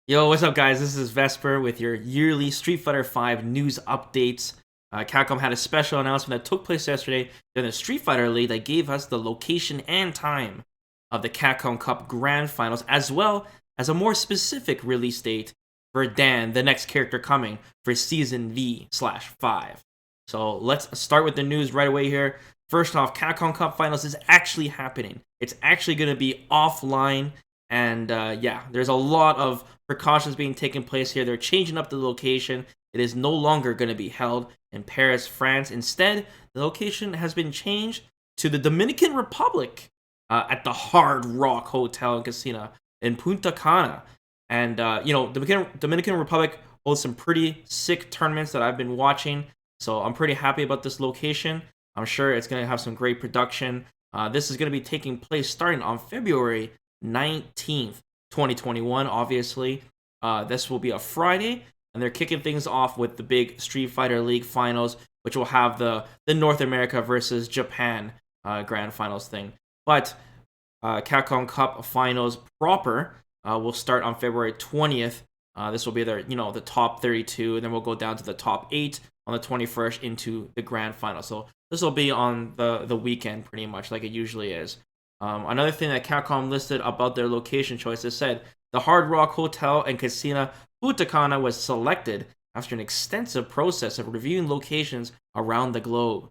Yo, what's up, guys? This is Vesper with your yearly Street Fighter V news updates. Capcom had a special announcement that took place yesterday during the Street Fighter League that gave us the location and time of the Capcom Cup Grand Finals, as well as a more specific release date for Dan, the next character coming for Season V/5. So let's start with the news right away here. First off, Capcom Cup Finals is actually happening. It's actually going to be offline, and yeah, there's a lot of precautions being taken place here. They're changing up the location. It is no longer going to be held in Paris, France. Instead, the location has been changed to the Dominican Republic at the Hard Rock Hotel and Casino in Punta Cana. And, Dominican Republic holds some pretty sick tournaments that I've been watching. So I'm pretty happy about this location. I'm sure it's going to have some great production. This is going to be taking place starting on February 19th. 2021, obviously. This will be a Friday, and they're kicking things off with the big Street Fighter League finals, which will have the North America versus Japan Grand Finals thing. But Capcom Cup Finals proper will start on February 20th. This will be the top 32, and then we'll go down to the top 8 on the 21st into the Grand Final. So this will be on the weekend, pretty much, like it usually is. Another thing that Capcom listed about their location choices said the Hard Rock Hotel and Casino Punta Cana was selected after an extensive process of reviewing locations around the globe.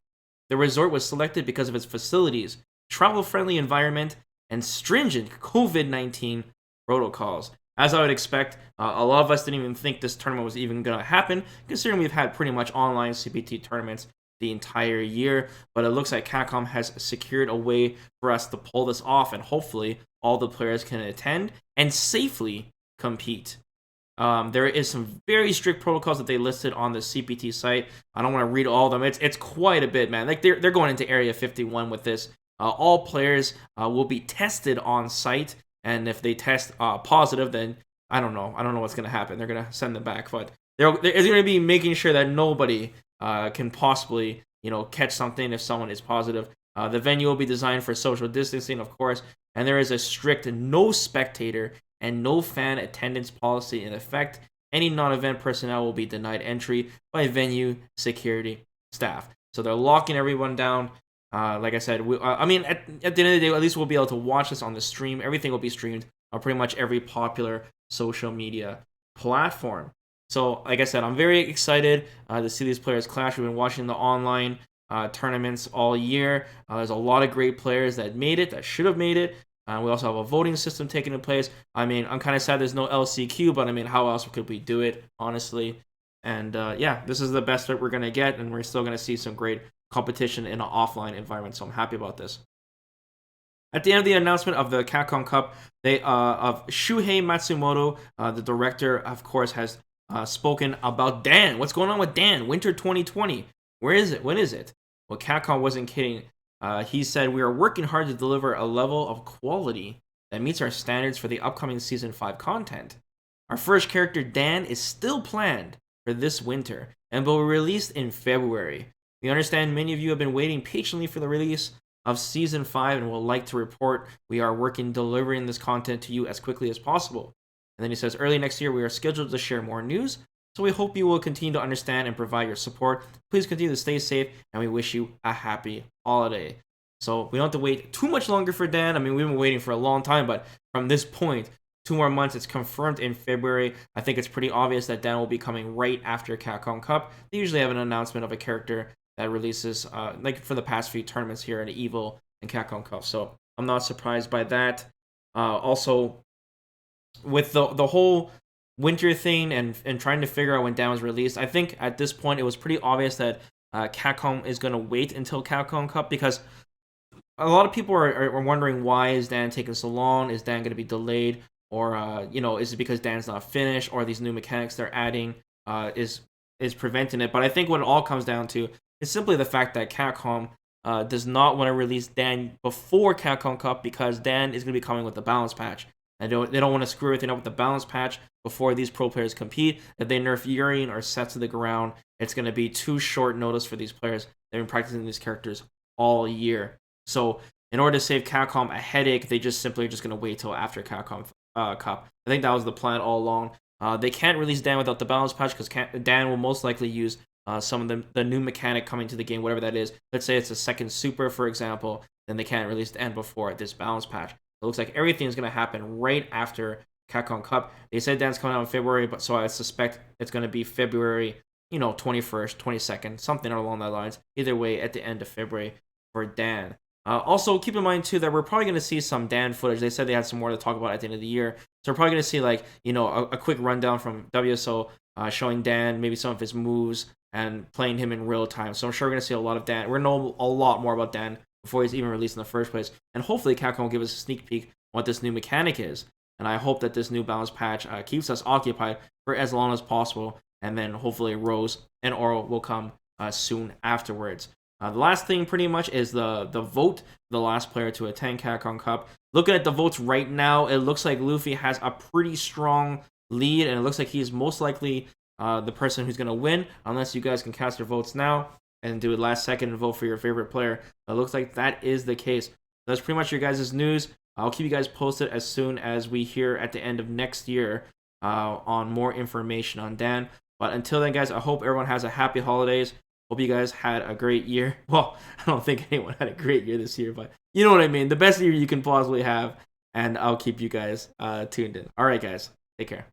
The resort was selected because of its facilities, travel-friendly environment, and stringent COVID-19 protocols. As I would expect, a lot of us didn't even think this tournament was even going to happen, considering we've had pretty much online CPT tournaments the entire year, but it looks like Capcom has secured a way for us to pull this off, and hopefully all the players can attend and safely compete. There is some very strict protocols that they listed on the CPT site. I don't want to read all of them. It's quite a bit, man. Like they're going into Area 51 with this. All players will be tested on site, and if they test positive, then I don't know what's gonna happen. They're gonna send them back, but they're going to be making sure that nobody can possibly, catch something if someone is positive. The venue will be designed for social distancing, of course, and there is a strict no spectator and no fan attendance policy in effect. Any non-event personnel will be denied entry by venue security staff. So they're locking everyone down. Like I said, at the end of the day, at least we'll be able to watch this on the stream. Everything will be streamed on pretty much every popular social media platform. So, like I said, I'm very excited to see these players clash. We've been watching the online tournaments all year. There's a lot of great players that made it, that should have made it. We also have a voting system taking in place. I mean, I'm kind of sad there's no LCQ, but I mean, how else could we do it, honestly? And yeah, this is the best that we're going to get, and we're still going to see some great competition in an offline environment, so I'm happy about this. At the end of the announcement of the Capcom Cup, of Shuhei Matsumoto, the director, of course, has spoken about Dan. What's going on with Dan? Winter 2020. Where is it? When is it? Well, Capcom wasn't kidding. He said, "We are working hard to deliver a level of quality that meets our standards for the upcoming Season 5 content. Our first character, Dan, is still planned for this winter and will be released in February. We understand many of you have been waiting patiently for the release of Season 5 and would like to report we are working delivering this content to you as quickly as possible." And then he says, "Early next year, we are scheduled to share more news, so we hope you will continue to understand and provide your support. Please continue to stay safe, and we wish you a happy holiday." So we don't have to wait too much longer for Dan. I mean, we've been waiting for a long time, but from this point, 2 more months, it's confirmed in February. I think it's pretty obvious that Dan will be coming right after Capcom Cup. They usually have an announcement of a character that releases, like for the past few tournaments here in EVO and Capcom Cup. So I'm not surprised by that. Also, with the whole winter thing and trying to figure out when Dan was released, I think at this point it was pretty obvious that Capcom is going to wait until Capcom Cup, because a lot of people are wondering, why is Dan taking so long? Is Dan going to be delayed? Or, is it because Dan's not finished, or these new mechanics they're adding is preventing it? But I think what it all comes down to is simply the fact that Capcom does not want to release Dan before Capcom Cup, because Dan is going to be coming with the balance patch. They don't want to screw everything up with the balance patch before these pro players compete. If they nerf Urien or set to the ground, it's going to be too short notice for these players. They've been practicing these characters all year. So in order to save Capcom a headache, they just simply are just going to wait till after Capcom Cup. I think that was the plan all along. They can't release Dan without the balance patch because Dan will most likely use some of the new mechanic coming to the game, whatever that is. Let's say it's a second super, for example, then they can't release Dan before this balance patch. It looks like everything is going to happen right after Capcom Cup. They said Dan's coming out in February, but so I suspect it's going to be February, 21st, 22nd, something along that lines. Either way, at the end of February for Dan. Also, keep in mind, too, that we're probably going to see some Dan footage. They said they had some more to talk about at the end of the year. So we're probably going to see, a quick rundown from WSO showing Dan, maybe some of his moves, and playing him in real time. So I'm sure we're going to see a lot of Dan. We're going to know a lot more about Dan before he's even released in the first place. And hopefully Capcom will give us a sneak peek on what this new mechanic is. And I hope that this new balance patch keeps us occupied for as long as possible. And then hopefully Rose and Oro will come soon afterwards. The last thing pretty much is the vote, the last player to attend Capcom Cup. Looking at the votes right now, it looks like Luffy has a pretty strong lead, and it looks like he's most likely the person who's going to win, unless you guys can cast your votes now and do it last second and vote for your favorite player. It looks like that is the case. That's pretty much your guys' news. I'll keep you guys posted as soon as we hear at the end of next year on more information on Dan. But until then, guys, I hope everyone has a happy holidays. Hope you guys had a great year. Well, I don't think anyone had a great year this year, but you know what I mean. The best year you can possibly have. And I'll keep you guys tuned in. All right, guys. Take care.